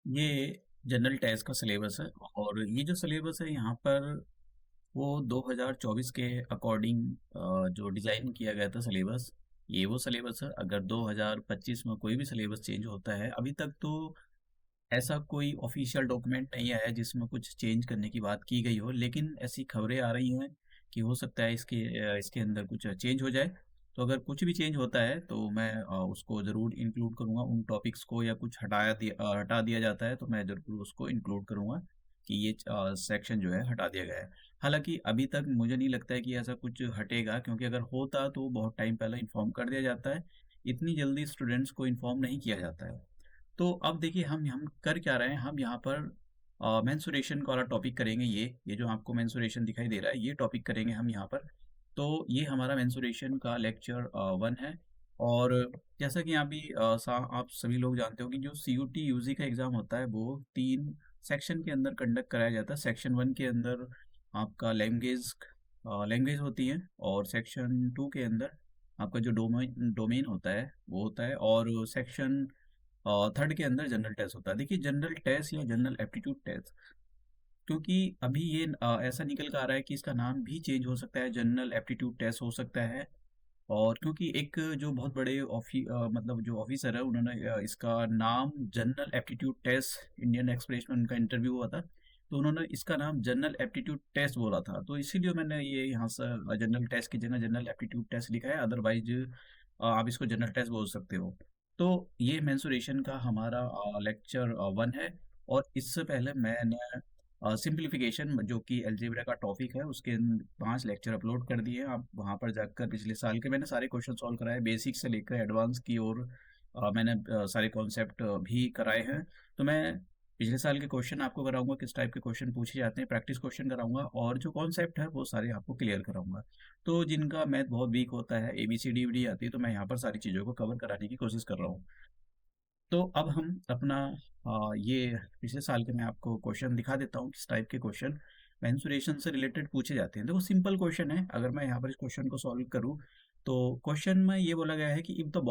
ये general test का syllabus है और ये जो सिलेबस है यहाँ पर वो 2024 के अकॉर्डिंग जो डिज़ाइन किया गया था सिलेबस। ये वो सिलेबस है। अगर 2025 में कोई भी सिलेबस चेंज होता है, अभी तक तो ऐसा कोई ऑफिशियल डॉक्यूमेंट नहीं आया है जिसमें कुछ चेंज करने की बात की गई हो, लेकिन ऐसी खबरें आ रही हैं कि हो सकता है इसके अंदर कुछ चेंज हो जाए। तो अगर कुछ भी चेंज होता है तो मैं उसको ज़रूर इंक्लूड करूँगा उन टॉपिक्स को, या कुछ हटा दिया जाता है तो मैं ज़रूर उसको इंक्लूड करूँगा कि ये सेक्शन जो है हटा दिया गया है। हालांकि अभी तक मुझे नहीं लगता है कि ऐसा कुछ हटेगा, क्योंकि अगर होता तो बहुत टाइम पहले इन्फॉर्म कर दिया जाता है। इतनी जल्दी स्टूडेंट्स को इन्फॉर्म नहीं किया जाता है। तो अब देखिए हम कर क्या रहे हैं, हम यहाँ पर मेंसुरेशन का वाला टॉपिक करेंगे। ये जो आपको मेंसुरेशन दिखाई दे रहा है, ये टॉपिक करेंगे हम यहाँ पर। तो ये हमारा मेंसुरेशन का लेक्चर 1 है। और जैसा कि आप सभी लोग जानते हो कि जो सी यू टी यू जी का एग्ज़ाम होता है वो 3 सेक्शन के अंदर कंडक्ट कराया जाता है। सेक्शन 1 के अंदर आपका लैंग्वेज होती है, और सेक्शन 2 के अंदर आपका जो डोमेन डोमेन होता है वो होता है, और सेक्शन थर्ड के अंदर जनरल टेस्ट होता है। देखिए, जनरल टेस्ट या जनरल एप्टीट्यूड टेस्ट, क्योंकि अभी ये ऐसा निकल कर आ रहा है कि इसका नाम भी चेंज हो सकता है, जनरल एप्टीट्यूड टेस्ट हो सकता है। और क्योंकि एक जो बहुत बड़े मतलब जो ऑफिसर है, उन्होंने इसका नाम general aptitude test, Indian Express में उनका इंटरव्यू हुआ था, तो उन्होंने इसका नाम जनरल एप्टीट्यूड टेस्ट बोला था, तो इसीलिए मैंने ये यहाँ से जनरल टेस्ट की जगह जनरल एप्टीट्यूड टेस्ट लिखा है। अदरवाइज आप इसको जनरल टेस्ट बोल सकते हो। तो ये मेंसुरेशन का हमारा लेक्चर 1 है। और इससे पहले मैंने सिंप्लीफिकेशन, जो कि अलजेब्रा का टॉपिक है, उसके 5 लेक्चर अपलोड कर दिए हैं। आप वहाँ पर जाकर पिछले साल के मैंने सारे क्वेश्चन सॉल्व कराए, बेसिक से लेकर एडवांस की, और मैंने सारे कॉन्सेप्ट भी कराए हैं। तो मैं पिछले साल के क्वेश्चन आपको कराऊंगा, किस टाइप के क्वेश्चन पूछे जाते हैं, प्रैक्टिस क्वेश्चन कराऊंगा, और जो कॉन्सेप्ट है वो सारे आपको क्लियर कराऊंगा। तो जिनका मैथ बहुत वीक होता है, A B C D D आती है, तो मैं यहाँ पर सारी चीज़ों को कवर कराने की कोशिश कर रहा हूँ। तो अब हम अपना ये पिछले साल के मैं आपको क्वेश्चन दिखा देता हूँ, किस टाइप के क्वेश्चन मेंसुरेशन से रिलेटेड पूछे जाते हैं। देखो, सिंपल क्वेश्चन है। अगर मैं यहाँ पर इस क्वेश्चन को सॉल्व करूँ, तो क्वेश्चन में ये बोला गया है कि if the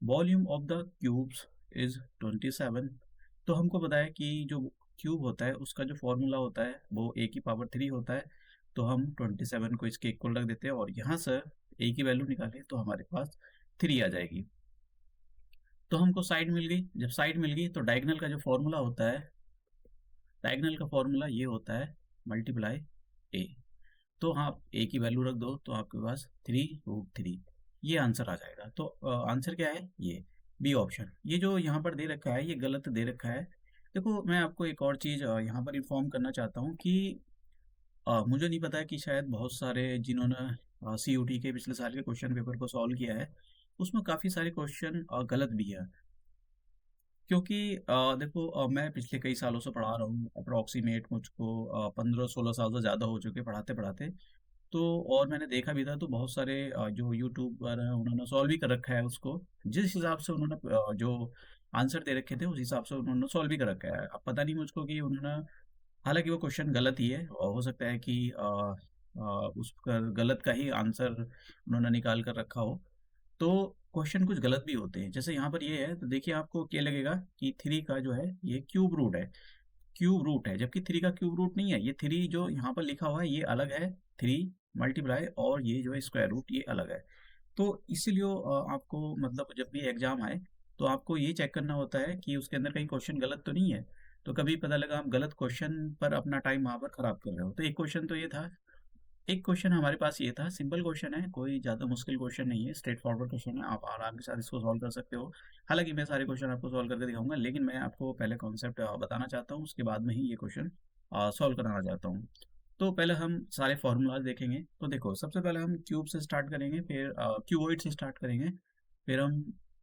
volume of the cubes is 27। तो हमको पता है कि जो क्यूब होता है उसका जो फॉर्मूला होता है वो ए की पावर 3 होता है। तो हम 27 को इसके इक्वल रख देते हैं, और यहाँ से ए की वैल्यू निकालें तो हमारे पास 3 आ जाएगी। तो हमको साइड मिल गई। जब साइड मिल गई तो डायगोनल का जो फॉर्मूला होता है, डायगोनल का फॉर्मूला ये होता है मल्टीप्लाई ए। तो हाँ, आप ए की वैल्यू रख दो तो आपके पास 3√3, ये आंसर आ जाएगा। तो आंसर क्या है? ये बी ऑप्शन। ये जो यहाँ पर दे रखा है ये गलत दे रखा है। देखो, मैं आपको एक और चीज़ यहाँ पर इन्फॉर्म करना चाहता हूँ कि मुझे नहीं पता है कि शायद बहुत सारे जिन्होंने सी यू टी के पिछले साल के क्वेश्चन पेपर को सॉल्व किया है, उसमें काफ़ी सारे क्वेश्चन गलत भी है। क्योंकि देखो, मैं पिछले कई सालों से पढ़ा रहा हूँ, अप्रॉक्सीमेट मुझको 15-16 साल से ज़्यादा हो चुके पढ़ाते पढ़ाते। तो और मैंने देखा भी था, तो बहुत सारे जो यूट्यूबर हैं उन्होंने सॉल्व भी कर रखा है उसको। जिस हिसाब से उन्होंने जो आंसर दे रखे थे उस हिसाब से उन्होंने सॉल्व भी कर रखा है। अब पता नहीं मुझको कि उन्होंने, हालांकि वो क्वेश्चन गलत ही है, और हो सकता है कि उसका गलत का ही आंसर उन्होंने निकाल कर रखा हो। तो क्वेश्चन कुछ गलत भी होते हैं। जैसे यहाँ पर ये है, तो देखिए आपको क्या लगेगा कि 3 का जो है ये क्यूब रूट है, जबकि 3 का क्यूब रूट नहीं है। ये 3 जो यहाँ पर लिखा हुआ है ये अलग है, 3 मल्टीप्लाई, और ये जो है स्क्वायर रूट ये अलग है। तो इसीलिए आपको मतलब जब भी एग्जाम आए तो आपको ये चेक करना होता है कि उसके अंदर कहीं क्वेश्चन गलत तो नहीं है। तो कभी पता लगा आप गलत क्वेश्चन पर अपना टाइम वहाँ पर खराब कर रहे हो। तो एक क्वेश्चन तो ये था। एक क्वेश्चन हमारे पास ये था, सिंपल क्वेश्चन है, कोई ज़्यादा मुश्किल क्वेश्चन नहीं है, स्ट्रेट फॉरवर्ड क्वेश्चन है, आप आराम के साथ इसको सॉल्व कर सकते हो। हालांकि मैं सारे क्वेश्चन आपको सॉल्व करके दिखाऊंगा, लेकिन मैं आपको पहले कॉन्सेप्ट बताना चाहता हूँ, उसके बाद में ही ये क्वेश्चन सॉल्व कराना चाहता हूँ। तो पहले हम सारे फॉर्मूलाज देखेंगे। तो देखो, सबसे पहले हम क्यूब से स्टार्ट करेंगे, फिर क्यूबॉइड से स्टार्ट करेंगे, फिर हम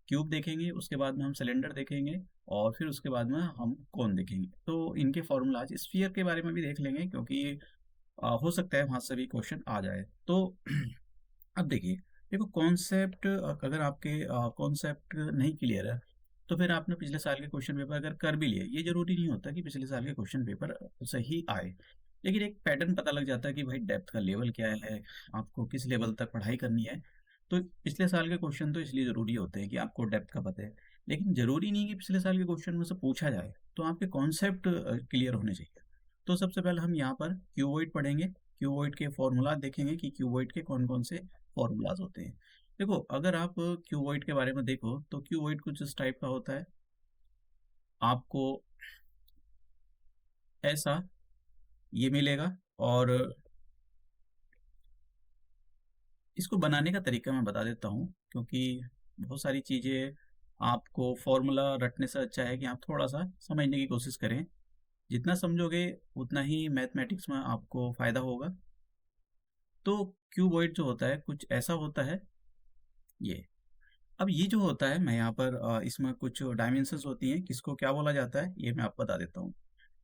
क्यूब देखेंगे, उसके बाद में हम सिलेंडर देखेंगे, और फिर उसके बाद में हम कोन देखेंगे। तो इनके फॉर्मूलाज, स्फीयर के बारे में भी देख लेंगे, क्योंकि हो सकता है वहां से भी क्वेश्चन आ जाए। तो अब देखिए, देखो कॉन्सेप्ट, अगर आपके कॉन्सेप्ट नहीं क्लियर है तो फिर आपने पिछले साल के क्वेश्चन पेपर अगर कर भी लिए, ये जरूरी नहीं होता कि पिछले साल के क्वेश्चन पेपर सही आए, लेकिन एक पैटर्न पता लग जाता है कि भाई डेप्थ का लेवल क्या है, आपको किस लेवल तक पढ़ाई करनी है। तो पिछले साल के क्वेश्चन तो इसलिए जरूरी होते हैं कि आपको डेप्थ का पता है। लेकिन ज़रूरी नहीं कि पिछले साल के क्वेश्चन में से पूछा जाए, तो आपके कॉन्सेप्ट क्लियर होने चाहिए। तो सबसे पहले हम यहाँ पर क्यूबॉइड पढ़ेंगे, क्यूबॉइड के फॉर्मूला देखेंगे कि क्यूबॉइड के कौन-कौन से फॉर्मूलाज़ होते हैं। देखो, अगर आप क्यूबॉइड के बारे में देखो, तो क्यूबॉइड कुछ इस टाइप का होता है। आपको ऐसा ये मिलेगा, और इसको बनाने का तरीका मैं बता देता हूँ, क्योंकि बहुत सारी चीज़ें आपको फॉर्मूला रटने से अच्छा है कि आप थोड़ा-सा समझने की कोशिश करें। जितना समझोगे उतना ही मैथमेटिक्स में आपको फ़ायदा होगा। तो क्यूबॉइड जो होता है कुछ ऐसा होता है ये। अब ये जो होता है, मैं यहाँ पर इसमें कुछ डायमेंशंस होती हैं, किसको क्या बोला जाता है ये मैं आपको बता देता हूँ।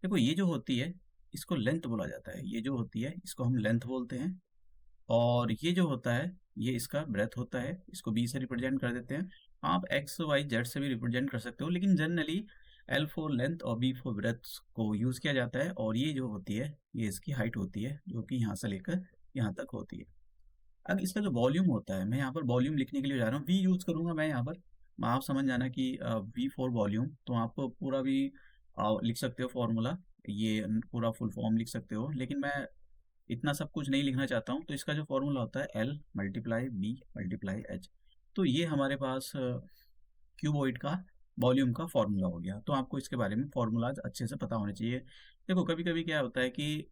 देखो, ये जो होती है इसको लेंथ बोला जाता है, ये जो होती है इसको हम लेंथ बोलते हैं। और ये जो होता है ये इसका ब्रेथ होता है, इसको बी से रिप्रेजेंट कर देते हैं। आप एक्स वाई जेड से भी रिप्रेजेंट कर सकते हो, लेकिन जनरली एल फॉर लेंथ और बी फॉर ब्रेथ को यूज़ किया जाता है। और ये जो होती है ये इसकी हाइट होती है, जो कि यहाँ से लेकर यहाँ तक होती है। अब इसका जो वॉल्यूम होता है, मैं यहाँ पर वॉल्यूम लिखने के लिए जा रहा हूँ, वी यूज़ करूँगा मैं यहाँ पर। आप समझ जाना कि वी फॉर वॉल्यूम, तो आप पूरा भी लिख सकते हो फॉर्मूला, ये पूरा फुल फॉर्म लिख सकते हो, लेकिन मैं इतना सब कुछ नहीं लिखना चाहता हूँ। तो इसका जो फॉर्मूला होता है L multiply B multiply H. तो ये हमारे पास क्यूबॉइड का वॉल्यूम का फॉर्मूला हो गया। तो आपको इसके बारे में फॉर्मूलाज अच्छे से पता होने चाहिए। देखो, कभी कभी क्या होता है कि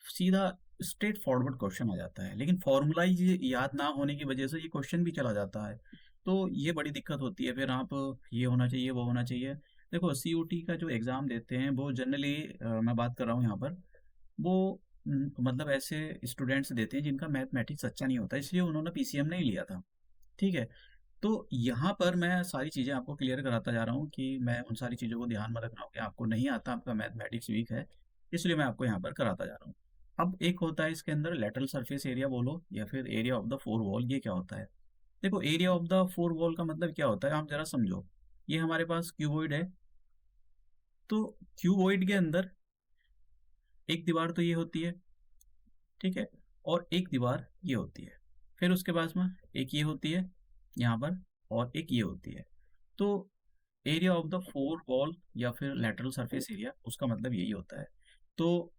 सीधा स्ट्रेट फॉरवर्ड क्वेश्चन आ जाता है, लेकिन फॉर्मूला ही याद ना होने की वजह से ये क्वेश्चन भी चला जाता है। तो ये बड़ी दिक्कत होती है। फिर आप ये होना चाहिए, वो होना चाहिए। देखो, सीयूटी का जो एग्ज़ाम देते हैं वो जनरली, मैं बात कर रहा हूँ यहाँ पर, वो मतलब ऐसे स्टूडेंट्स देते हैं जिनका मैथमेटिक्स अच्छा नहीं होता, इसलिए उन्होंने पीसीएम नहीं लिया था। ठीक है? तो यहाँ पर मैं सारी चीज़ें आपको क्लियर कराता जा रहा हूँ कि मैं उन सारी चीज़ों को ध्यान में रख रहा हूँ कि आपको नहीं आता, आपका मैथमेटिक्स वीक है, इसलिए मैं आपको यहाँ पर कराता जा रहा हूँ। अब एक होता है इसके अंदर लेटरल सरफेस एरिया बोलो या फिर area of the four wall, ये क्या होता है? देखो, area of the four wall का मतलब क्या होता है, आप ज़रा समझो। ये हमारे पास क्यूबॉइड है, तो क्यूबॉइड के अंदर एक दीवार तो ये होती है, ठीक है? और एक दीवार ये होती है। फिर उसके पास में एक ये होती है यहाँ पर, और एक ये होती है। तो area of the four wall या फिर लेटरल सरफेस एरिया, उसका मतलब यही होता है। तो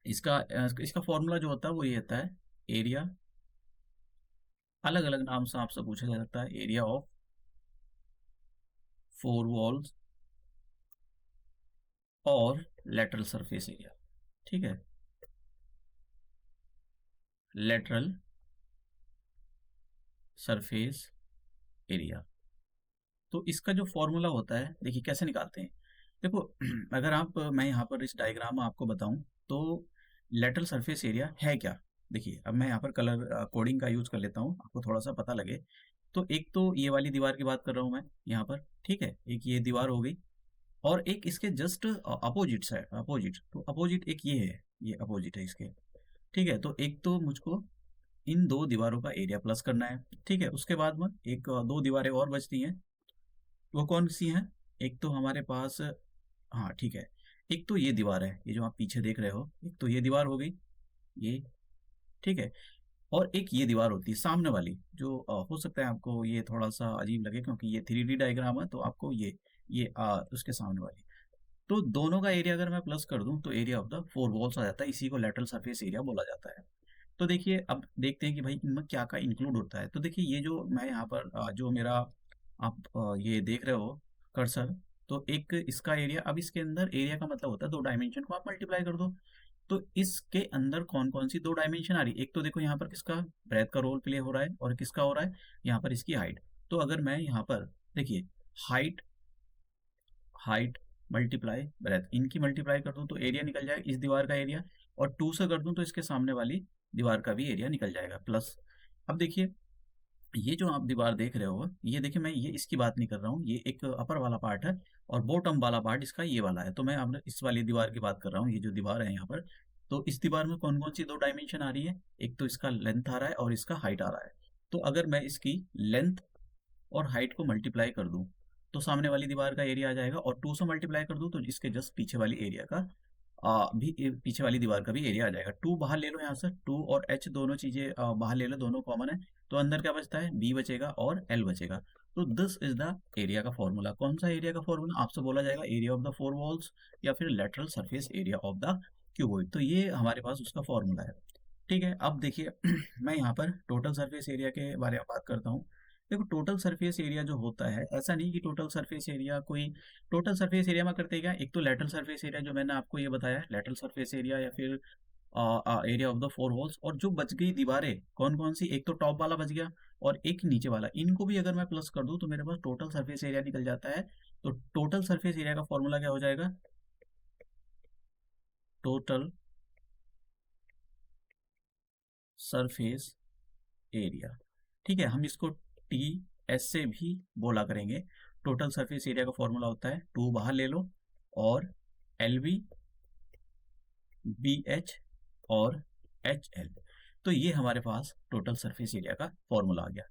इसका फॉर्मूला जो होता है वो ये होता है एरिया, अलग अलग नाम से आपसे पूछा जा सकता है, एरिया ऑफ फोर वॉल्स और लेटरल सरफेस एरिया। ठीक है, लेटरल सरफेस एरिया। तो इसका जो फॉर्मूला होता है, देखिए कैसे निकालते हैं। देखो, अगर आप, मैं यहाँ पर इस डायग्राम में आपको बताऊं, तो लेटरल सरफेस एरिया है क्या। देखिए, अब मैं यहाँ पर कलर कोडिंग का यूज़ कर लेता हूँ, आपको थोड़ा सा पता लगे। तो एक तो ये वाली दीवार की बात कर रहा हूँ मैं यहाँ पर, ठीक है, एक ये दीवार हो गई, और एक इसके जस्ट अपोजिट साइड, अपोजिट, तो अपोजिट एक ये है, ये अपोजिट है इसके। ठीक है, तो एक तो मुझको इन दो दीवारों का एरिया प्लस करना है। ठीक है, उसके बाद में एक दो दीवारें और बचती हैं, वो कौन सी हैं? एक तो हमारे पास, हाँ ठीक है, एक तो ये दीवार है, ये जो आप पीछे देख रहे हो, एक तो ये दीवार हो गई, ये, ठीक है। और एक ये दीवार होती है सामने वाली, जो हो सकता है आपको ये थोड़ा सा अजीब लगे, क्योंकि ये 3D डायग्राम है, तो आपको ये उसके सामने वाली, तो दोनों का एरिया अगर मैं प्लस कर दूं तो area of the four walls आ जाता है, इसी को लेटरल सरफेस एरिया बोला जाता है। तो देखिए, अब देखते हैं कि भाई इनमें क्या क्या इंक्लूड होता है। तो देखिए, ये जो मैं यहाँ पर जो मेरा आप ये देख रहे हो कर्सर, तो एक इसका एरिया, अब इसके अंदर एरिया का मतलब होता है दो डायमेंशन को आप मल्टीप्लाई कर दो। तो इसके अंदर कौन कौन सी दो डायमेंशन आ रही है, एक तो देखो यहाँ पर किसका ब्रेथ का रोल प्ले हो रहा है, और किसका हो रहा है यहाँ पर इसकी हाइट। तो अगर मैं यहाँ पर देखिए, हाइट हाइट मल्टीप्लाई ब्रेथ, इनकी मल्टीप्लाई कर दूं तो एरिया निकल जाएगा इस दीवार का एरिया, और टू से कर दूं तो इसके सामने वाली दीवार का भी एरिया निकल जाएगा प्लस। अब देखिए, ये जो आप दीवार देख रहे हो, ये देखिए, मैं ये इसकी बात नहीं कर रहा हूँ, ये एक अपर वाला पार्ट है, और बॉटम वाला पार्ट इसका ये वाला है। तो मैं आपने इस वाली दीवार की बात कर रहा हूँ, ये जो दीवार है यहाँ पर। तो इस दीवार में कौन कौन सी दो डायमेंशन आ रही है, एक तो इसका लेंथ आ रहा है और इसका हाइट आ रहा है। तो अगर मैं इसकी लेंथ और हाइट को मल्टीप्लाई कर दूं तो सामने वाली दीवार का एरिया आ जाएगा, और टू से मल्टीप्लाई कर दूं तो इसके जस्ट पीछे वाली एरिया का भी पीछे वाली दीवार का भी एरिया आ जाएगा। 2 बाहर ले लो यहाँ से, 2 और h दोनों चीजें बाहर ले लो, दोनों कॉमन है, तो अंदर क्या बचता है, b बचेगा और l बचेगा। तो दिस इज द एरिया का फॉर्मूला। कौन सा एरिया का फॉर्मूला आपसे बोला जाएगा, area of the four walls या फिर lateral surface area of the cuboid. तो ये हमारे पास उसका फॉर्मूला है। ठीक है, अब देखिए मैं यहाँ पर टोटल सरफेस एरिया के बारे में बात करता हूँ। देखो टोटल सरफेस एरिया जो होता है, ऐसा नहीं कि टोटल सरफेस एरिया कोई, टोटल सरफेस एरिया में करते क्या, एक तो लेटरल सरफेस एरिया जो मैंने आपको ये बताया, लेटरल सरफेस एरिया या फिर area of the four walls, और जो बच गई दीवारें कौन कौन सी, एक तो टॉप वाला बच गया और एक नीचे वाला, इनको भी अगर मैं प्लस कर दूं तो मेरे पास टोटल सरफेस एरिया निकल जाता है। तो टोटल सरफेस एरिया का फॉर्मूला क्या हो जाएगा, टोटल सरफेस एरिया। ठीक है, हम इसको टी एस से भी बोला करेंगे। टोटल सरफेस एरिया का फॉर्मूला होता है, 2 बाहर ले लो और एल बी, बी एच और एच एल। तो ये हमारे पास टोटल सरफेस एरिया का फॉर्मूला आ गया।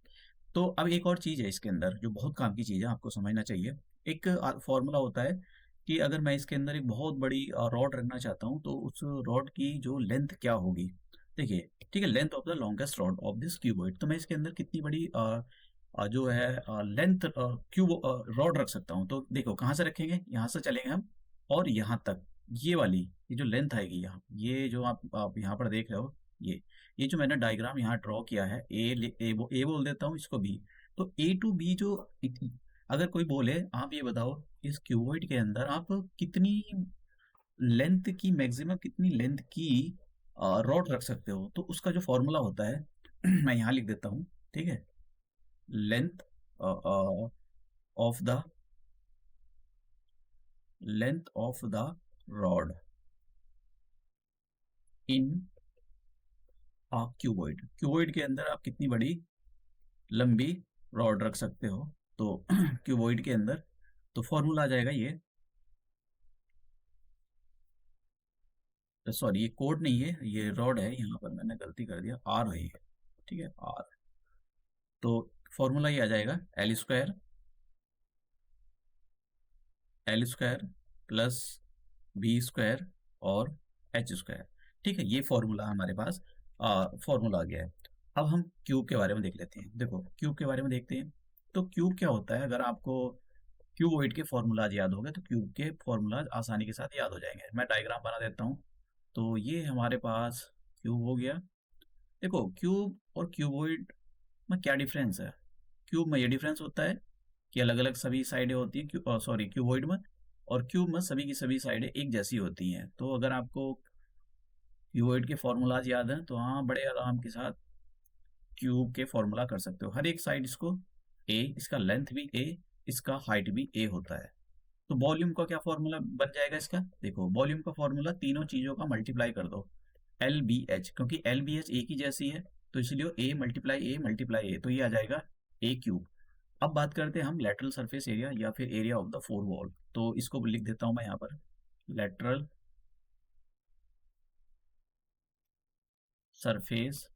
तो अब एक और चीज़ है इसके अंदर जो बहुत काम की चीज़ है, आपको समझना चाहिए। एक फॉर्मूला होता है कि अगर मैं इसके अंदर एक बहुत बड़ी रॉड रखना चाहता हूँ तो उस रॉड की जो लेंथ क्या होगी। देखिए, ठीक है, length of the longest rod of this cuboid, तो मैं इसके अंदर कितनी बड़ी जो है लेंथ क्यूब रॉड रख सकता हूँ। तो देखो कहाँ से रखेंगे, यहाँ से चलेंगे हम और यहाँ तक, ये वाली, ये जो लेंथ आएगी यहाँ, ये जो आप यहाँ पर देख रहे हो, ये जो मैंने डायग्राम यहाँ ड्रॉ किया है, ए बोल देता हूँ इसको बी। तो ए टू बी जो अगर कोई बोले आप ये बताओ इस क्यूबॉइड के अंदर आप कितनी लेंथ की, मैक्सिमम कितनी लेंथ की रॉड रख सकते हो, तो उसका जो फॉर्मूला होता है मैं यहाँ लिख देता हूँ। ठीक है, length of the rod in cuboid, cuboid के अंदर आप कितनी बड़ी लंबी रॉड रख सकते हो, तो क्यूबॉइड के अंदर, तो फॉर्मूला आ जाएगा ये, सॉरी ये कोड नहीं है, ये रॉड है, यहाँ पर मैंने गलती कर दिया, आर है ये। ठीक है, आर। तो फॉर्मूला ये आ जाएगा L square plus B square और एच स्क्वायर। ठीक है, ये फॉर्मूला हमारे पास फॉर्मूला आ गया है। अब हम क्यूब के बारे में देख लेते हैं। देखो क्यूब के बारे में देखते हैं। तो क्यूब क्या होता है, अगर आपको क्यूबॉइड के फॉर्मूलाज याद हो गए तो क्यूब के फॉर्मूलाज आसानी के साथ याद हो जाएंगे। मैं डायग्राम बना देता हूँ। तो ये हमारे पास क्यूब हो गया। देखो क्यूब और क्यूबॉइड में क्या डिफरेंस है, क्यूब में ये डिफरेंस होता है कि अलग अलग सभी साइडें होती हैं, सॉरी क्यूबॉइड में, और क्यूब में सभी की सभी साइडें एक जैसी होती हैं। तो अगर आपको क्यूबॉइड के फॉर्मूलाज याद हैं तो हाँ बड़े आराम के साथ क्यूब के फॉर्मूला कर सकते हो। हर एक साइड इसको ए, इसका लेंथ भी ए, इसका हाइट भी ए होता है। तो वॉल्यूम का क्या फॉर्मूला बन जाएगा इसका, देखो वॉल्यूम का फॉर्मूला तीनों चीजों का मल्टीप्लाई कर दो, एल बी एच, क्योंकि एल बी एच एक ही जैसी है तो इसलिए ए मल्टीप्लाई ए, तो ये आ जाएगा ए क्यूब। अब बात करते हैं हम लेटरल सरफेस एरिया या फिर area of the four wall. तो इसको लिख देता हूं मैं यहाँ पर, लेटरल सरफेस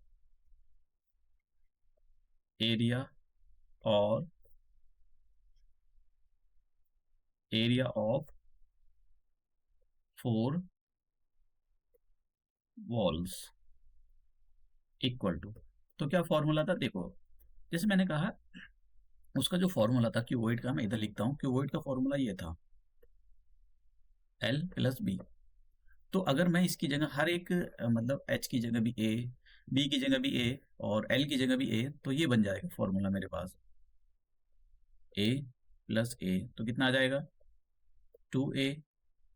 एरिया और area of four walls equal to, तो क्या फॉर्मूला था, देखो जैसे मैंने कहा उसका जो फॉर्मूला था क्यूबॉइड का, मैं इधर लिखता हूँ, क्यूबॉइड का फॉर्मूला ये था एल प्लस बी। तो अगर मैं इसकी जगह हर एक मतलब एच की जगह भी ए, बी की जगह भी ए और एल की जगह भी ए, तो ये बन जाएगा फॉर्मूला मेरे पास, ए प्लस ए, तो कितना आ जाएगा 2a,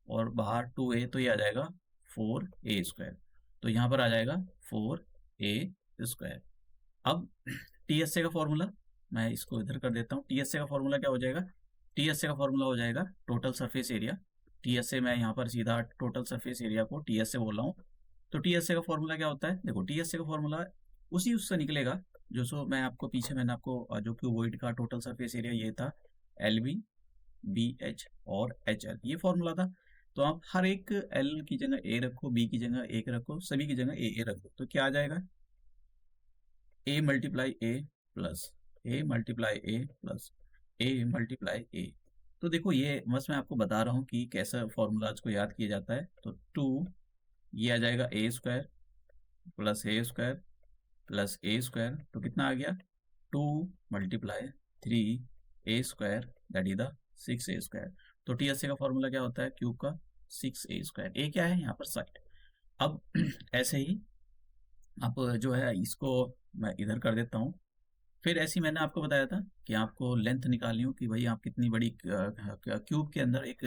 और बाहर 2a, तो ये आ जाएगा 4a स्क्वायर। तो यहाँ पर आ जाएगा 4a स्क्वायर। अब टी एस ए का फॉर्मूला मैं इसको इधर कर देता हूँ। टी एस ए का फॉर्मूला क्या हो जाएगा, टी एस ए का फॉर्मूला हो जाएगा total surface area. T S A मैं यहाँ पर सीधा टोटल सरफेस एरिया को टी एस ए बोल रहा हूँ। तो टी एस ए का फॉर्मूला क्या होता है, देखो टी एस ए का फॉर्मूला उसी उससे निकलेगा जो, सो मैं आपको पीछे मैंने आपको जो क्यूबॉइड का टोटल सरफेस एरिया ये था, एल बी, बी एच और एच एल, ये फॉर्मूला था। तो आप हर एक एल की जगह ए रखो, बी की जगह एक रखो, सभी की जगह ए रखो, तो क्या आ जाएगा A multiply A plus A multiply A plus A multiply ए। तो देखो ये बस मैं आपको बता रहा हूँ कि कैसा फॉर्मूलाज को याद किया जाता है। तो टू, ये आ जाएगा ए स्क्वायर प्लस ए स्क्वायर प्लस ए स्क्वायर, तो कितना आ गया, 2 × 3 a² that is the 6a²। तो टीएसए का फॉर्मूला क्या होता है, क्यूब का 6a²। ए क्या है यहाँ पर, साइड। अब ऐसे ही आप जो है इसको मैं इधर कर देता हूँ। फिर ऐसे ही मैंने आपको बताया था कि आपको लेंथ निकालनी हो कि भाई आप कितनी बड़ी क्यूब के अंदर एक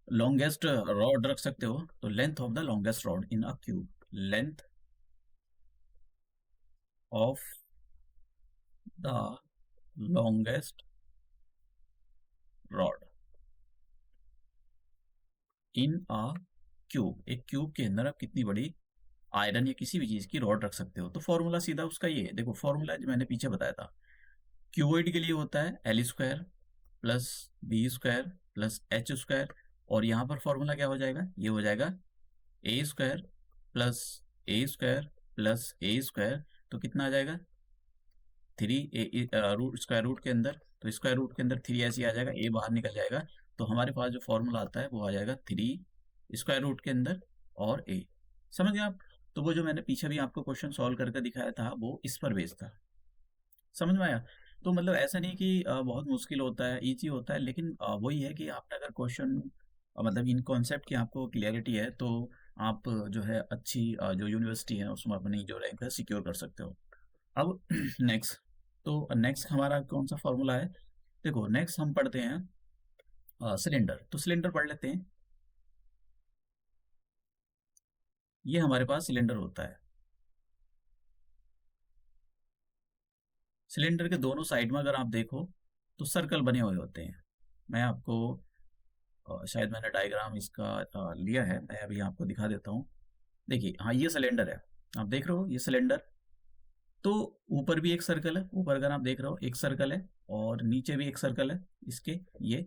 लॉन्गेस्ट रॉड रख सकते हो। तो length of the longest rod in a cube, length of the longest rod in a cube, एक क्यूब के अंदर आप कितनी बड़ी आयरन या किसी भी चीज की रॉड रख सकते हो। तो फॉर्मूला सीधा उसका ये है, देखो फॉर्मूला जो मैंने पीछे बताया था, क्यूबॉइड के लिए होता है L² plus B² plus H²। और यहाँ पर फॉर्मूला क्या हो जाएगा, ये हो जाएगा A² plus A² plus A²। तो कितना आ जाएगा, 3 रूट, स्क्वायर रूट के अंदर, तो स्क्वायर रूट के अंदर 3 ऐसे ही आ जाएगा, ए बाहर निकल जाएगा। तो हमारे पास जो फॉर्मूला आता है वो आ जाएगा 3 स्क्वायर रूट के अंदर और ए। समझ गए आप। तो वो जो मैंने पीछे भी आपको क्वेश्चन सॉल्व करके दिखाया था वो इस पर बेस्ड था। समझ में आया। तो मतलब ऐसा नहीं कि बहुत मुश्किल होता है, इजी होता है, लेकिन वही है कि आपने अगर क्वेश्चन मतलब इन कॉन्सेप्ट की आपको क्लियरिटी है तो आप जो है अच्छी जो यूनिवर्सिटी है उसमें अपनी जो रैंक है सिक्योर कर सकते हो। अब नेक्स्ट, तो नेक्स्ट हमारा कौन सा फॉर्मूला है, देखो नेक्स्ट हम पढ़ते हैं सिलेंडर। तो सिलेंडर पढ़ लेते हैं। ये हमारे पास सिलेंडर होता है। सिलेंडर के दोनों साइड में अगर आप देखो तो सर्कल बने हुए होते हैं। मैं आपको शायद मैंने डायग्राम इसका लिया है, मैं अभी आपको दिखा देता हूँ। देखिए हाँ, ये सिलेंडर है, आप देख रहे हो ये सिलेंडर। तो ऊपर भी एक सर्कल है, ऊपर अगर आप देख रहे हो एक सर्कल है, और नीचे भी एक सर्कल है इसके, ये।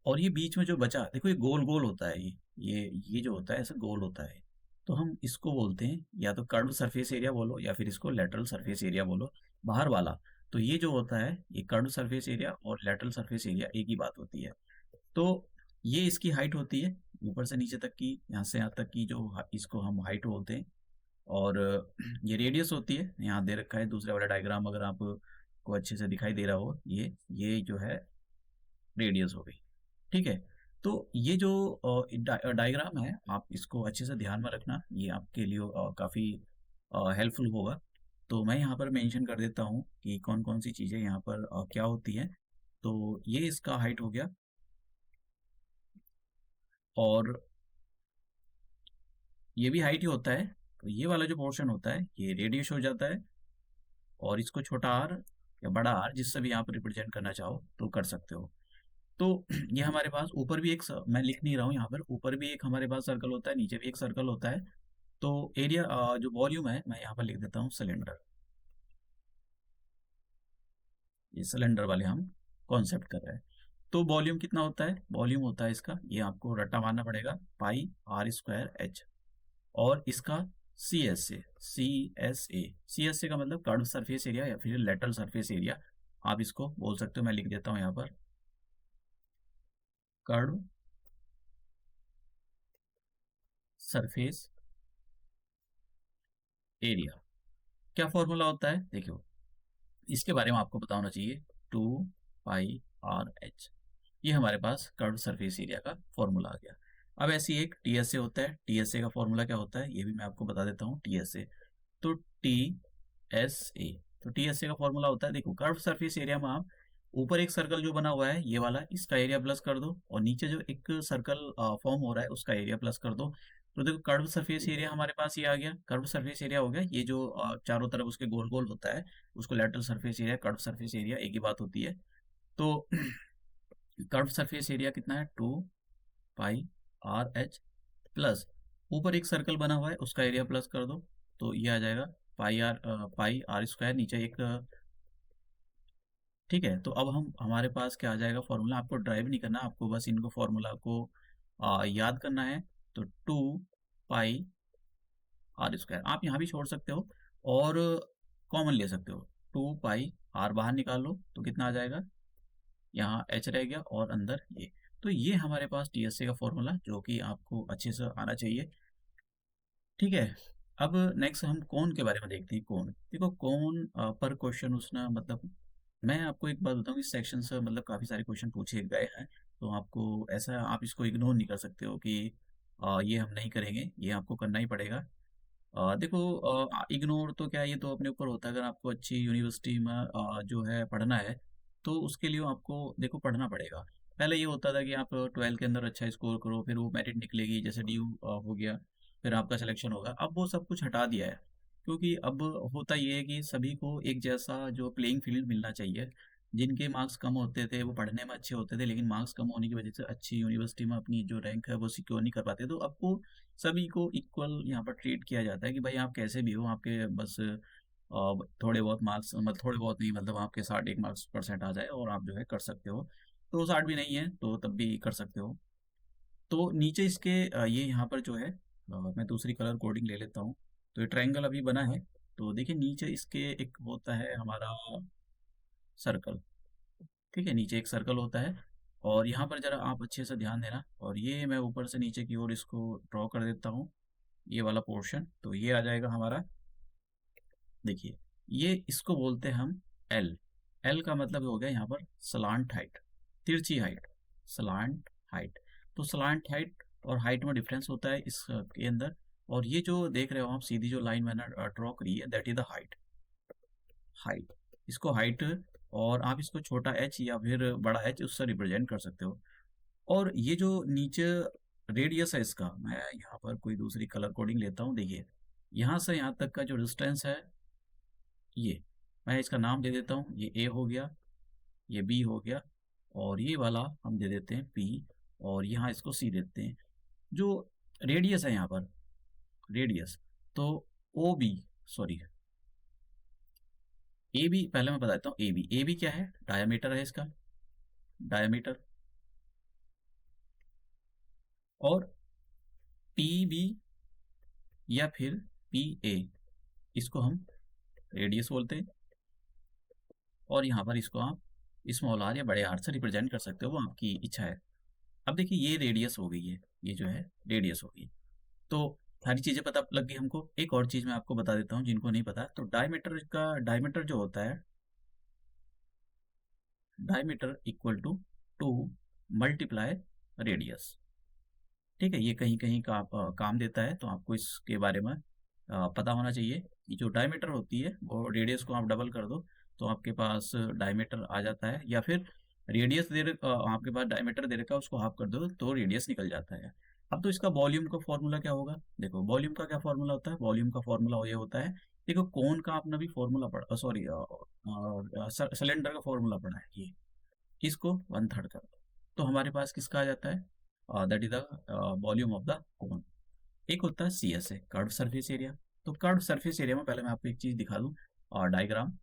और ये बीच में जो बचा, देखो ये गोल गोल होता है, ये जो होता है ऐसा गोल होता है। तो हम इसको बोलते हैं या तो कर्व सरफेस एरिया बोलो या फिर इसको लेटरल सरफेस एरिया बोलो, बाहर वाला। तो ये जो होता है ये कर्व सरफेस एरिया और लेटरल सरफेस एरिया एक ही बात होती है। तो ये इसकी हाइट होती है ऊपर से नीचे तक की, यहाँ से यहाँ तक की, जो इसको हम हाइट बोलते हैं। और ये रेडियस होती है, यहाँ दे रखा है दूसरे वाला डायग्राम, अगर आपको अच्छे से दिखाई दे रहा हो, ये जो है रेडियस हो गई। ठीक है। तो ये जो डायग्राम है आप इसको अच्छे से ध्यान में रखना, ये आपके लिए काफ़ी हेल्पफुल होगा। तो मैं यहाँ पर मेंशन कर देता हूँ कि कौन कौन सी चीज़ें यहाँ पर क्या होती हैं। तो ये इसका हाइट हो गया, और ये भी हाइट ही होता है। तो ये वाला जो पोर्शन होता है ये रेडियस हो जाता है, और इसको छोटा आर या बड़ा आर जिससे भी आप रिप्रेजेंट करना चाहो तो कर सकते हो। तो ये हमारे पास ऊपर भी एक मैं लिख नहीं रहा हूँ यहाँ पर, ऊपर भी एक हमारे पास सर्कल होता है, नीचे भी एक सर्कल होता है। तो एरिया जो वॉल्यूम है मैं यहाँ पर लिख देता हूँ सिलेंडर। ये सिलेंडर वाले हम कॉन्सेप्ट कर रहे हैं। तो वॉल्यूम कितना होता है, वॉल्यूम होता है इसका, ये आपको रट्टा मारना पड़ेगा, πr²h। और इसका सी एस ए का मतलब कर्व सरफेस एरिया या फिर लेटरल सरफेस एरिया आप इसको बोल सकते हो। मैं लिख देता हूँ यहाँ पर कर्व सरफेस एरिया। क्या फॉर्मूला होता है, देखियो इसके बारे में आपको पता होना चाहिए, 2πr/h। ये हमारे पास कर्व सरफेस एरिया का फॉर्मूला आ गया। अब ऐसी एक टीएसए होता है, टीएसए का फॉर्मूला क्या होता है ये भी मैं आपको बता देता हूँ। टीएसए, तो टीएसए, तो टीएसए का फॉर्मूला होता है, देखो कर्व सरफेस एरिया में आप ऊपर एक सर्कल जो बना हुआ है ये वाला, इसका एरिया प्लस कर दो, और नीचे जो एक सर्कल फॉर्म हो रहा है उसका एरिया प्लस कर दो। तो देखो कर्व सरफेस एरिया हमारे पास ये आ गया, कर्व सरफेस एरिया हो गया। ये जो चारों तरफ उसके गोल गोल होता है उसको lateral surface area, curve surface area एक ही बात होती है। तो कर्व सरफेस एरिया कितना है, 2πr/h प्लस ऊपर एक सर्कल बना हुआ है उसका एरिया प्लस कर दो, तो ये आ जाएगा πr², नीचे एक ठीक है। तो अब हम हमारे पास क्या आ जाएगा फॉर्मूला, आपको ड्राइव नहीं करना, आपको बस इनको फॉर्मूला को याद करना है। तो 2πr², आप यहाँ भी छोड़ सकते हो और कॉमन ले सकते हो, 2πr बाहर निकाल लो तो कितना आ जाएगा, यहाँ एच रह गया और अंदर ये। तो ये हमारे पास टीएसए का फॉर्मूला जो कि आपको अच्छे से आना चाहिए। ठीक है। अब नेक्स्ट हम कोण के बारे में देखते हैं। कोण, देखो कोण पर क्वेश्चन उसने मतलब, मैं आपको एक बात बताऊं, इस सेक्शन से मतलब काफ़ी सारे क्वेश्चन पूछे गए हैं। तो आपको ऐसा, आप इसको इग्नोर नहीं कर सकते हो कि ये हम नहीं करेंगे, ये आपको करना ही पड़ेगा। देखो, इग्नोर तो क्या, ये तो अपने ऊपर होता है। अगर आपको अच्छी यूनिवर्सिटी में जो है पढ़ना है, तो उसके लिए आपको देखो पढ़ना पड़ेगा। पहले ये होता था कि आप 12 के अंदर अच्छा स्कोर करो, फिर वो मेरिट निकलेगी, जैसे ड्यू हो गया, फिर आपका सिलेक्शन होगा। अब वो सब कुछ हटा दिया है, क्योंकि अब होता ये है कि सभी को एक जैसा जो प्लेइंग फील्ड मिलना चाहिए। जिनके मार्क्स कम होते थे वो पढ़ने में अच्छे होते थे, लेकिन मार्क्स कम होने की वजह से अच्छी यूनिवर्सिटी में अपनी जो रैंक है वो सिक्योर नहीं कर पाते। तो आपको सभी को इक्वल यहाँ पर ट्रीट किया जाता है कि भाई आप कैसे भी हो, आपके बस थोड़े बहुत मार्क्स, मतलब थोड़े बहुत नहीं, मतलब आपके 61 मार्क्स % आ जाए और आप जो है कर सकते हो। तो 60 भी नहीं है तो तब भी कर सकते हो। तो नीचे इसके ये यहाँ पर जो है, मैं दूसरी कलर कोडिंग ले लेता हूँ। तो ये ट्रायंगल अभी बना है। तो देखिए नीचे इसके एक होता है हमारा सर्कल। ठीक है, नीचे एक सर्कल होता है। और यहाँ पर जरा आप अच्छे से ध्यान देना, और ये मैं ऊपर से नीचे की ओर इसको ड्रॉ कर देता हूँ, ये वाला पोर्शन। तो ये आ जाएगा हमारा, देखिए, ये इसको बोलते हैं हम एल। एल का मतलब हो गया यहाँ पर सलांट हाइट, तिरछी हाइट, सलांट हाइट। तो सलांट हाइट और हाइट में डिफरेंस होता है इसके अंदर। और ये जो देख रहे हो आप, सीधी जो लाइन मैंने ड्रॉ करी है, that is the height. Height, इसको हाइट, और आप इसको छोटा एच या फिर बड़ा एच उससे रिप्रेजेंट कर सकते हो। और ये जो नीचे रेडियस है इसका, मैं यहाँ पर कोई दूसरी कलर कोडिंग लेता हूँ। देखिए, यहाँ से यहाँ तक का जो डिस्टेंस है, ये मैं इसका नाम दे देता हूँ। ये ए हो गया, ये बी हो गया, और ये वाला हम दे देते हैं पी, और यहाँ इसको सी देते हैं। जो रेडियस है यहाँ पर, रेडियस, तो O B, sorry, A B पहले मैं बता देता हूँ। ए बी क्या है, डायमीटर है इसका, डायमीटर। और पी बी या फिर पी ए, इसको हम रेडियस बोलते हैं। और यहाँ पर इसको आप स्मॉल आर या बड़े आर से रिप्रेजेंट कर सकते हो, वो आपकी इच्छा है। अब देखिए, ये रेडियस हो गई है, ये जो है रेडियस हो गई। तो सारी चीज़ें पता लग गई हमको। एक और चीज़ मैं आपको बता देता हूँ जिनको नहीं पता। तो डायमीटर जो होता है, diameter equal to 2 multiply radius. ठीक है, ये कहीं कहीं का काम देता है, तो आपको इसके बारे में पता होना चाहिए कि जो डायमीटर होती है वो रेडियस को आप डबल कर दो, तो आपके पास डायमीटर आ जाता है। या फिर रेडियस आपके पास डायमीटर दे रखा है, उसको हाफ कर दो तो रेडियस निकल जाता है। अब तो इसका वॉल्यूम का फॉर्मूला क्या होगा, देखो वॉल्यूम का क्या फॉर्मूला होता है। वॉल्यूम का फॉर्मूला ये होता है, देखो कोन का आपने भी फॉर्मूला पढ़ा, सॉरी, सिलेंडर का फॉर्मूला पढ़ा है, ये इसको 1/3 कर दो, तो हमारे पास किसका आ जाता है, that is the volume of the cone. एक होता है C S A, curve surface area. तो कर्व सरफेस एरिया में पहले मैं आपको एक चीज़ दिखा दूँ, और डायग्राम।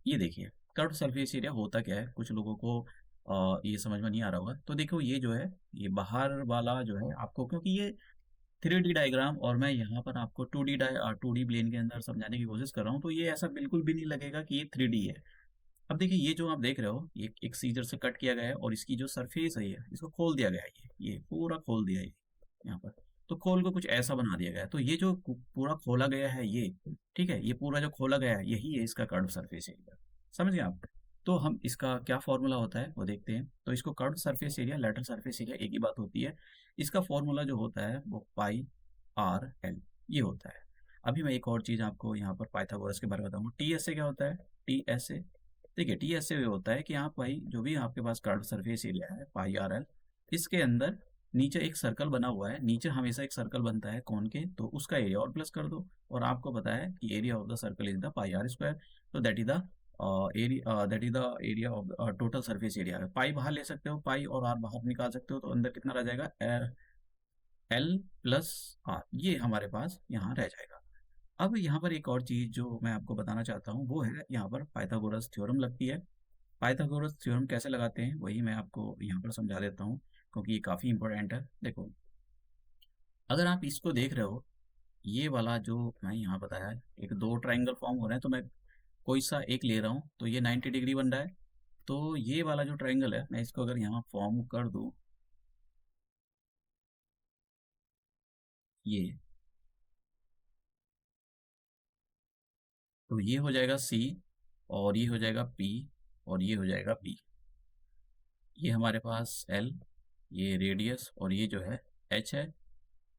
ये देखिए, कर्व सरफेस एरिया होता क्या है, कुछ लोगों को ये समझ में नहीं आ रहा होगा। तो देखो ये जो है, ये बाहर वाला जो है आपको, क्योंकि ये 3D डायग्राम और मैं यहाँ पर आपको 2D प्लेन के अंदर समझाने की कोशिश कर रहा हूँ, तो ये ऐसा बिल्कुल भी नहीं लगेगा कि ये 3D है। अब देखिए, ये जो आप देख रहे हो, ये एक सीजर से कट किया गया है, और इसकी जो सरफेस है ये, इसको खोल दिया गया है, ये पूरा खोल दिया है यहाँ पर। तो खोल को कुछ ऐसा बना दिया गया है। तो ये जो पूरा खोला गया है ये, ठीक है, ये पूरा जो खोला गया है यही है इसका कर्व सरफेस एरिया। समझ गए आप। तो हम इसका क्या फॉर्मूला होता है वो देखते हैं। तो इसको curve surface area, lateral surface area एक ही बात होती है। इसका फॉर्मूला जो होता है वो पाई आर एल, ये होता है। अभी मैं एक और चीज़ आपको यहाँ पर पाइथागोरस के बारे में बताऊंगा। टी एस ए क्या होता है, टी एस ए, देखिए टी एस से होता है कि आप भाई जो भी आपके पास कर्व सरफेस एरिया है पाई आर एल, इसके अंदर नीचे एक सर्कल बना हुआ है, नीचे हमेशा एक सर्कल बनता है कौन के, तो उसका एरिया और प्लस कर दो। और आपको पता है कि area of the circle is the pi r square. तो that is the area of total surface area. Pi बाहर ले सकते हो, पाई और आर बाहर निकाल सकते हो, तो अंदर कितना रह जाएगा, एल प्लस आर, ये हमारे पास यहाँ रह जाएगा। अब यहाँ पर एक और चीज़ जो मैं आपको बताना चाहता हूँ वो है, यहाँ पर पाइथागोरस थ्योरम लगती है। पाइथागोरस थ्योरम कैसे लगाते हैं वही मैं आपको यहाँ पर समझा देता हूँ, क्योंकि ये काफ़ी इंपॉर्टेंट है। देखो, अगर आप इसको देख रहे हो, ये वाला जो मैं यहाँ बताया है, एक दो ट्राइंगल फॉर्म हो रहे हैं, तो मैं कोई सा एक ले रहा हूँ, तो ये 90 डिग्री बन रहा है। तो ये वाला जो ट्रायंगल है, मैं इसको अगर यहाँ फॉर्म कर दूँ, ये तो ये हो जाएगा सी, और ये हो जाएगा पी, और ये हो जाएगा बी। ये हमारे पास एल, ये रेडियस, और ये जो है एच है।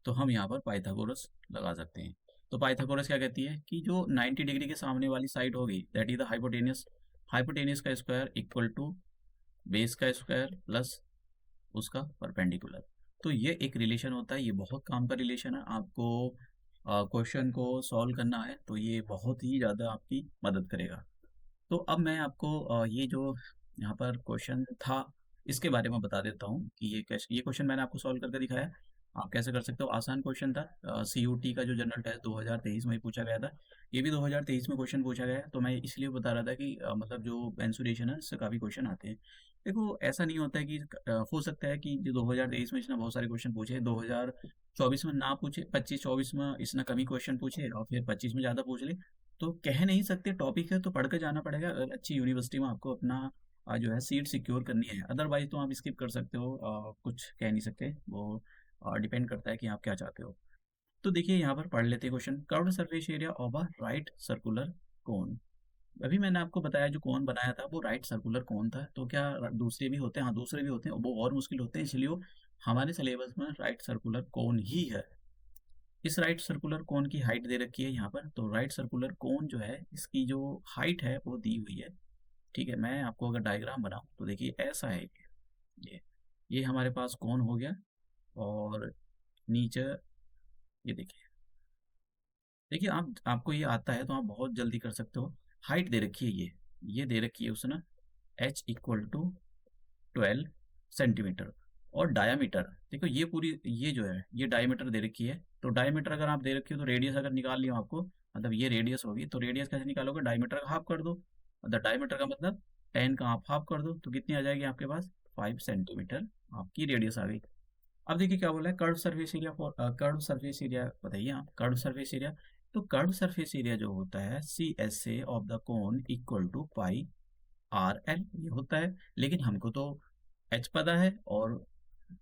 तो हम यहाँ पर पाइथागोरस लगा सकते हैं। तो पाइथागोरस क्या कहती है कि जो 90 डिग्री के सामने वाली साइड होगी, that is the hypotenuse, hypotenuse का स्क्वायर इक्वल टू बेस का स्क्वायर प्लस उसका परपेंडिकुलर। तो ये एक रिलेशन होता है, ये बहुत काम का रिलेशन है। आपको क्वेश्चन को सॉल्व करना है तो ये बहुत ही ज़्यादा आपकी मदद करेगा। तो अब मैं आपको ये जो यहाँ पर क्वेश्चन था, इसके बारे में बता देता हूँ कि ये कैसे, ये क्वेश्चन मैंने आपको सॉल्व करके दिखाया। आप कैसे कर सकते हो, आसान क्वेश्चन था। सीयूटी का जो जनरल टेस्ट 2023 में ही पूछा गया था, ये भी 2023 में क्वेश्चन पूछा गया है। तो मैं इसलिए बता रहा था कि मतलब जो मेंसुरेशन है इससे काफ़ी क्वेश्चन आते हैं। देखो ऐसा नहीं होता है कि हो सकता है कि जो 2023 में इसने बहुत सारे क्वेश्चन पूछे, 2024 में ना पूछे, 25-24 में इसने कमी क्वेश्चन पूछे, और फिर 25 में ज़्यादा पूछ ले। तो कह नहीं सकते, टॉपिक है तो पढ़ के जाना पड़ेगा अगर अच्छी यूनिवर्सिटी में आपको अपना जो है सीट सिक्योर करनी है। अदरवाइज तो आप स्किप कर सकते हो, कुछ कह नहीं सकते, वो डिपेंड करता है कि आप क्या चाहते हो। तो देखिए यहाँ पर पढ़ लेते हैं question. Curved surface area of a right circular cone. अभी मैंने आपको बताया जो कोन बनाया था वो राइट सर्कुलर कोन था। तो क्या दूसरे भी होते हैं? हाँ, दूसरे भी होते हैं, वो और मुश्किल होते हैं, इसलिए वो हमारे सिलेबस में राइट सर्कुलर कोन ही है। इस राइट सर्कुलर कोन की हाइट दे रखी है यहाँ पर। तो राइट सर्कुलर कोन जो है इसकी जो हाइट है वो दी हुई है। ठीक है, मैं आपको अगर डायग्राम बनाऊं तो देखिए ऐसा है ये ये हमारे पास कोन हो गया, और नीचे ये देखिए, देखिए आप, आपको ये आता है तो आप बहुत जल्दी कर सकते हो। हाइट दे रखी है, ये दे रखी है उसने, h इक्वल टू 12 सेंटीमीटर। और डायामीटर देखो, ये पूरी, ये जो है ये डायमीटर दे रखी है। तो डायमीटर अगर आप दे रखी हो तो रेडियस अगर निकाल लियो आपको, मतलब ये रेडियस होगी, तो रेडियस कैसे निकालोगे? डायमीटर का हाफ कर दो, मतलब डायमीटर का मतलब 10 का आप हाफ कर दो, तो कितनी आ जाएगी आपके पास? 5 सेंटीमीटर आपकी रेडियस आ गई। अब देखिए क्या बोला है, curve surface area for, curve surface area बताइए आप, कर्व सरफेस एरिया। तो कर्व सरफेस एरिया जो होता है C S A of the cone equal to pi R L, ये होता है। लेकिन हमको तो एच पता है और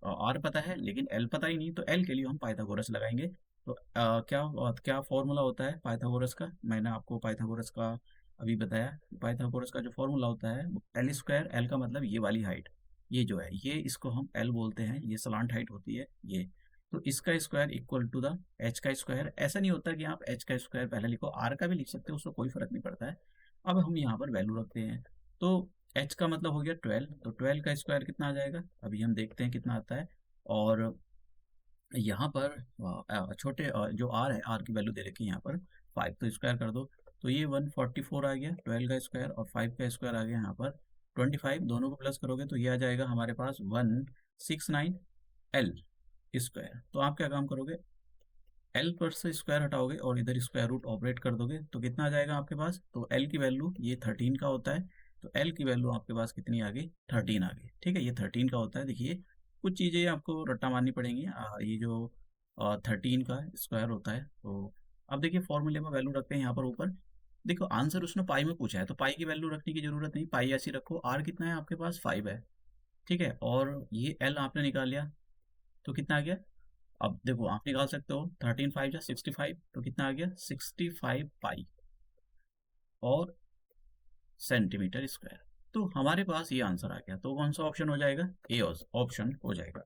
आर पता है, लेकिन एल पता ही नहीं, तो एल के लिए हम पाइथागोरस लगाएंगे। तो क्या फॉर्मूला होता है पाइथागोरस का? मैंने आपको पाइथागोरस का अभी बताया। पाइथागोरस का जो फॉर्मूला होता है एल स्क्वायर, एल का मतलब ये वाली हाइट, ये जो है ये इसको हम एल बोलते हैं, ये सलांट हाइट होती है ये। तो इसका square equal to the H का स्क्वायर। ऐसा नहीं होता कि आप एच का स्क्वायर पहले लिखो, आर का भी लिख सकते हो, उसको कोई फर्क नहीं पड़ता है। अब हम यहाँ पर वैल्यू रखते हैं। तो एच का मतलब हो गया 12, तो 12 का स्क्वायर कितना आ जाएगा? अभी हम देखते हैं कितना आता है। और यहाँ पर छोटे जो आर है, आर की वैल्यू दे रखी है यहाँ पर 5, तो स्क्वायर कर दो। तो ये 144 आ गया 12 का स्क्वायर, और 5 का स्क्वायर आ गया यहाँ पर 25। दोनों को प्लस करोगे तो ये आ जाएगा हमारे पास 169 एल स्क्वायर। तो आप क्या काम करोगे, एल पर से स्क्वायर हटाओगे और इधर स्क्वायर रूट ऑपरेट कर दोगे, तो कितना आ जाएगा आपके पास? तो एल की वैल्यू ये 13 का होता है। तो एल की वैल्यू आपके पास कितनी आ गई? 13 आ गई। ठीक है, ये 13 का होता है। देखिए कुछ चीज़ें आपको रट्टा मारनी पड़ेंगी। ये जो 13 का स्क्वायर होता है, तो अब देखिए फॉर्मूले में वैल्यू रखते हैं यहाँ पर ऊपर। देखो आंसर उसने पाई में पूछा है, तो पाई की वैल्यू रखने की जरूरत नहीं, पाई ऐसी रखो। आर कितना है आपके पास? 5 है। ठीक है, और ये एल आपने निकाल लिया, तो कितना आ गया? अब देखो आप निकाल सकते हो, 13 5 या 65, तो कितना आ गया? 65 पाई और सेंटीमीटर स्क्वायर। तो हमारे पास ये आंसर आ गया। तो कौन सा ऑप्शन हो जाएगा? ए ऑप्शन हो जाएगा।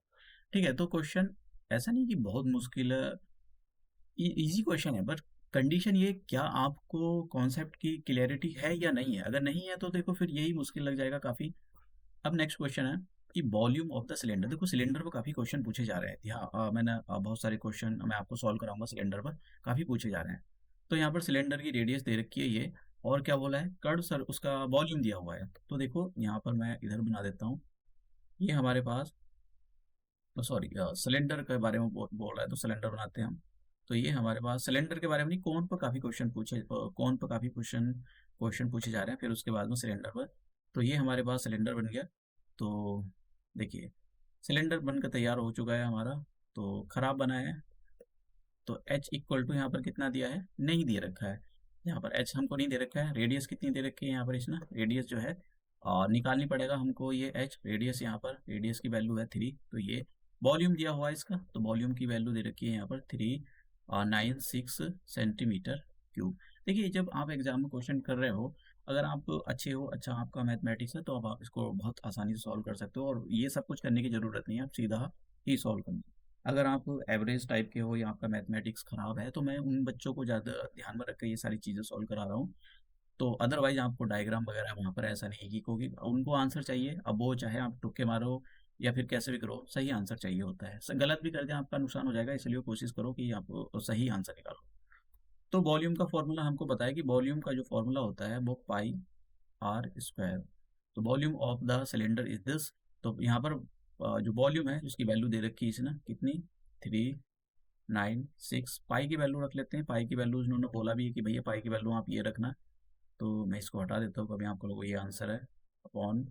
ठीक है, तो क्वेश्चन ऐसा नहीं कि बहुत मुश्किल है, इजी क्वेश्चन है, बट कंडीशन ये, क्या आपको कॉन्सेप्ट की क्लियरिटी है या नहीं है। अगर नहीं है तो देखो फिर यही मुश्किल लग जाएगा काफ़ी। अब नेक्स्ट क्वेश्चन है कि वॉल्यूम ऑफ द सिलेंडर। देखो सिलेंडर पर काफ़ी क्वेश्चन पूछे जा रहे हैं। हाँ, मैंने बहुत सारे क्वेश्चन मैं आपको सॉल्व कराऊंगा सिलेंडर पर, काफ़ी पूछे जा रहे हैं। तो यहाँ पर सिलेंडर की रेडियस दे रखी है ये, और क्या बोला है, कर्व सर उसका वॉल्यूम दिया हुआ है। तो देखो यहाँ पर मैं इधर बना देता हूँ, ये हमारे पास, सॉरी, सिलेंडर के बारे में बोल रहा है, तो सिलेंडर बनाते हैं हम। तो ये हमारे पास सिलेंडर के बारे में नहीं, कौन पर काफ़ी क्वेश्चन पूछे, कौन पर काफ़ी क्वेश्चन क्वेश्चन पूछे जा रहे हैं, फिर उसके बाद में सिलेंडर पर। तो ये हमारे पास सिलेंडर बन गया। तो देखिए सिलेंडर बनकर तैयार हो चुका है हमारा। तो खराब बना है। तो h इक्वल टू यहाँ पर कितना दिया है? नहीं दे रखा है। यहाँ पर h हमको नहीं दे रखा है। रेडियस कितनी दे रखी है यहाँ पर? इसने रेडियस जो है निकालनी पड़ेगा हमको ये एच रेडियस, यहाँ पर रेडियस की वैल्यू है 3, तो ये वॉल्यूम दिया हुआ है इसका, तो वॉल्यूम की वैल्यू दे रखी है यहाँ पर 396 सेंटीमीटर क्यूब। देखिए जब आप एग्जाम में क्वेश्चन कर रहे हो, अगर आप अच्छे हो, अच्छा आपका मैथमेटिक्स है, तो अब आप इसको बहुत आसानी से सॉल्व कर सकते हो, और ये सब कुछ करने की ज़रूरत नहीं है, आप सीधा ही सॉल्व करना। अगर आप एवरेज टाइप के हो या आपका मैथमेटिक्स ख़राब है, तो मैं उन बच्चों को ज़्यादा ध्यान में रख के ये सारी चीज़ें सॉल्व करा रहा हूँ। तो अदरवाइज आपको डायग्राम वगैरह वहाँ पर ऐसा नहीं कि, क्योंकि उनको आंसर चाहिए, अब वो चाहे आप तुक्के मारो या फिर कैसे भी करो, सही आंसर चाहिए होता है। गलत भी कर दें आपका नुकसान हो जाएगा, इसलिए कोशिश करो कि आप सही आंसर निकालो। तो वॉल्यूम का फॉर्मूला हमको बताया कि वॉल्यूम का जो फॉर्मूला होता है वो पाई आर स्क्वायर। तो volume of the cylinder is this. तो यहाँ पर जो वॉल्यूम है उसकी वैल्यू दे रखी है इसने कितनी, 396। पाई की वैल्यू रख लेते हैं, पाई की वैल्यू उन्होंने बोला भी है कि भैया पाई की वैल्यू आप ये रखना, तो मैं इसको हटा देता हूँ, कभी आपको लोगों को ये आंसर है अपॉन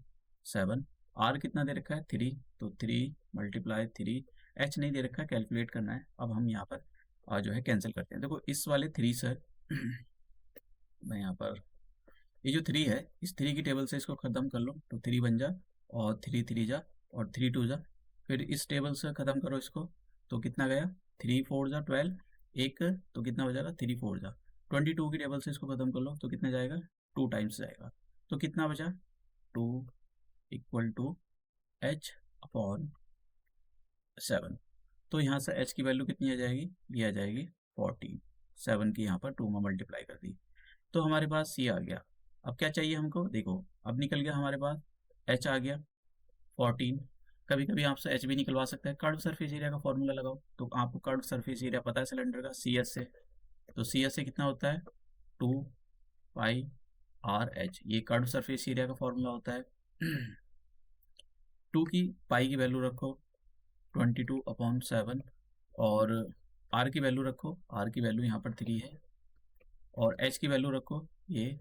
7। आर कितना दे रखा है 3, तो 3 मल्टीप्लाई 3। एच नहीं दे रखा है, कैलकुलेट करना है। अब हम यहाँ पर जो है कैंसिल करते हैं। देखो इस वाले 3 से मैं यहाँ पर ये जो 3 है, इस 3 की टेबल से इसको ख़त्म कर लो, तो 3 बन जा, और 3 3 जा, और 3 2 जा। फिर इस टेबल से ख़त्म करो इसको, तो कितना गया, 3 4 जा 12, एक, तो कितना बचेगा 3 4 जा। 22 की टेबल से इसको ख़त्म कर लो, तो कितना जाएगा, 2 टाइम्स जाएगा, तो कितना बचा, 2 इक्वल टू एच अपॉन 7। तो यहाँ से एच की वैल्यू कितनी आ जाएगी, ये आ जाएगी 14। 7 की यहाँ पर 2 में मल्टीप्लाई कर दी, तो हमारे पास ये आ गया। अब क्या चाहिए हमको, देखो अब निकल गया हमारे पास, एच आ गया 14। कभी कभी आपसे एच भी निकलवा सकता है। कर्व सरफेस एरिया का फॉर्मूला लगाओ, तो आपको कर्व सरफेस एरिया पता है सिलेंडर का, सी एस से। तो सी एस से कितना होता है, 2 पाई आर एच, ये कर्व सरफेस एरिया का फॉर्मूला होता है। 2 की पाई की वैल्यू रखो 22/7, और आर की वैल्यू रखो, आर की वैल्यू यहाँ पर 3 है, और एच की वैल्यू रखो ये,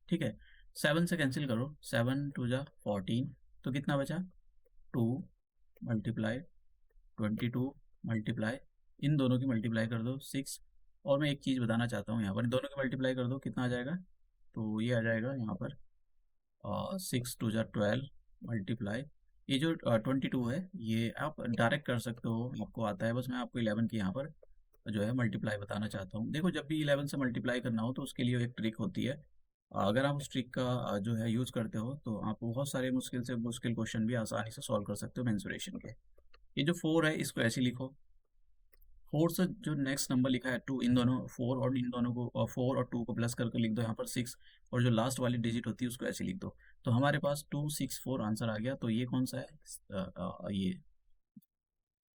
ठीक है। 7 से कैंसिल करो, 7 2 जा 14, तो कितना बचा, 2 मल्टीप्लाई 22 मल्टीप्लाई, इन दोनों की मल्टीप्लाई कर दो 6। और मैं एक चीज़ बताना चाहता हूँ, यहाँ पर इन दोनों की मल्टीप्लाई कर दो, कितना आ जाएगा, तो ये आ जाएगा यहाँ पर 6 2 जा 12 मल्टीप्लाई, ये जो 22 है ये आप डायरेक्ट कर सकते हो, आपको आता है, बस मैं आपको 11 की यहाँ पर जो है मल्टीप्लाई बताना चाहता हूँ। देखो जब भी 11 से मल्टीप्लाई करना हो तो उसके लिए एक ट्रिक होती है। अगर आप उस ट्रिक का जो है यूज़ करते हो, तो आप बहुत सारे मुश्किल से मुश्किल क्वेश्चन भी आसानी से सॉल्व कर सकते हो मेंसुरेशन के। ये जो 4 है इसको ऐसे लिखो, 4 से जो नेक्स्ट नंबर लिखा है 2, इन दोनों 4 और इन दोनों को 4 और 2 को प्लस करके लिख दो यहाँ पर 6, और जो लास्ट वाली डिजिट होती है उसको ऐसे लिख दो। तो हमारे पास 264 आंसर आ गया। तो ये कौन सा है, ये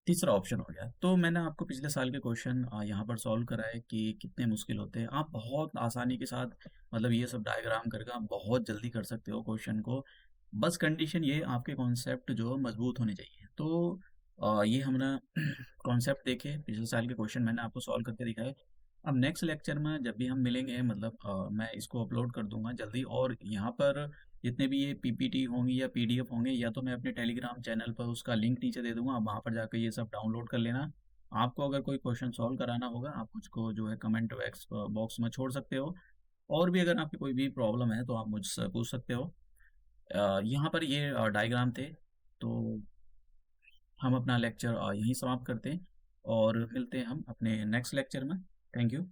तीसरा ऑप्शन हो गया। तो मैंने आपको पिछले साल के क्वेश्चन यहाँ पर सॉल्व कराए कि कितने मुश्किल होते हैं। आप बहुत आसानी के साथ, मतलब ये सब डायग्राम करके आप बहुत जल्दी कर सकते हो क्वेश्चन को। बस कंडीशन ये, आपके कॉन्सेप्ट जो मजबूत होने चाहिए। तो ये हमने कॉन्सेप्ट देखे, पिछले साल के क्वेश्चन मैंने आपको सॉल्व करके दिखाए। अब नेक्स्ट लेक्चर में जब भी हम मिलेंगे, मतलब मैं इसको अपलोड कर दूंगा जल्दी, और यहाँ पर जितने भी ये पीपीटी होंगी या पीडीएफ होंगे, या तो मैं अपने टेलीग्राम चैनल पर उसका लिंक नीचे दे दूंगा, आप वहाँ पर जाकर ये सब डाउनलोड कर लेना। आपको अगर कोई क्वेश्चन सॉल्व कराना होगा, आप मुझको जो है कमेंट बॉक्स में छोड़ सकते हो, और भी अगर आपकी कोई भी प्रॉब्लम है तो आप मुझसे पूछ सकते हो। यहाँ पर ये डायग्राम थे। तो हम अपना लेक्चर यहीं समाप्त करते हैं, और मिलते हैं हम अपने नेक्स्ट लेक्चर में। Thank you.